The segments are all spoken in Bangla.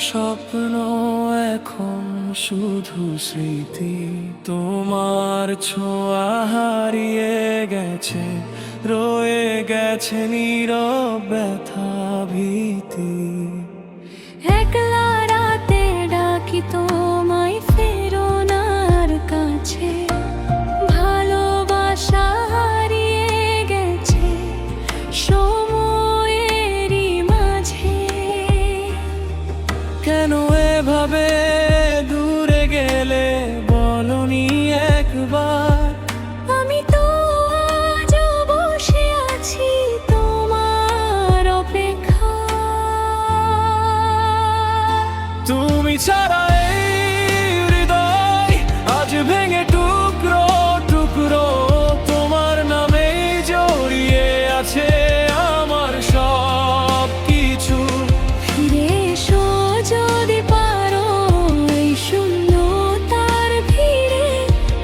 স্বপ্ন এখন শুধু স্মৃতি, তোমার ছোঁয়া হারিয়ে গেছে, রয়ে গেছে নীরব ব্যথা ভীতি। একলা রাতে ডাকি তোমায়, ফেরো না আর কাছে, ভালোবাসা হারিয়ে গেছে সময়েরই মাঝে। কেন এভাবে দূরে গেলে বলনি একবার? আমি তো আজও বসে আছি তোমার অপেক্ষা। তুমি ছাড়া এই হৃদয় আজ ভেঙে টুকরো টুকরো, তোমার নামে জড়িয়ে আছে আমার সব কিছু। ফিরে এসো যদি পারো এই শূন্যতার ভিড়ে,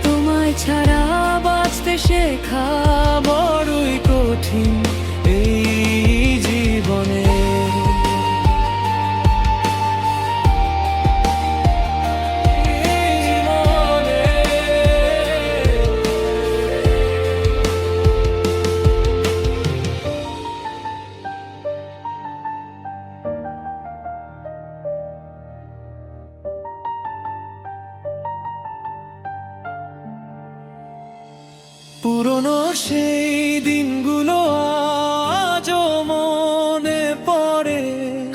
তোমায় ছাড়া বাঁচতে শেখা বড়ই কঠিন এই জীবনে। পুরনো সেই দিনগুলো আজও মনে পড়ে,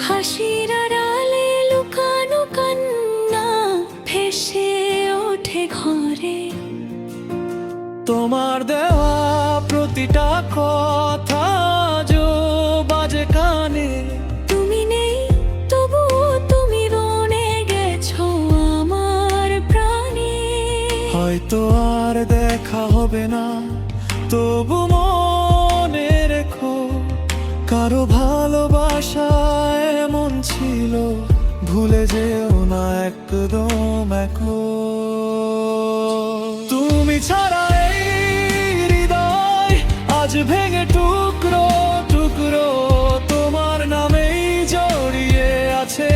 হাসির আড়ালে লুকানো কান্না ভেসে ওঠে ঘরে। তোমার দেওয়া প্রতিটা কথা আজও বাজে কানে। তুমি নেই তবুও তুমি রনে গেছো আমার প্রাণে। হয়তো আর দেখা হবে না, তবু মনে রেখো কারো ভালোবাসা এমন ছিল, ভুলে যেও না একদম তুমি ছাড়া এই হৃদয় আজ ভেঙে টুকরো টুকরো, তোমার নামেই জড়িয়ে আছে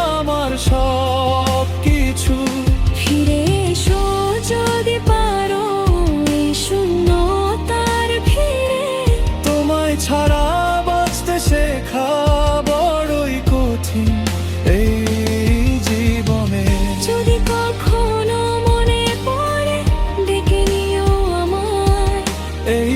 আমার সব কিছু। ফিরে এসো যদি পারো এই শূন্যতার ভিড়ে, তোমায় ছাড়া বাঁচতে শেখা বড়ই কঠিন এই জীবনে। যদি কখনো মনে পড়ে ডেকে নিও আমায়। এই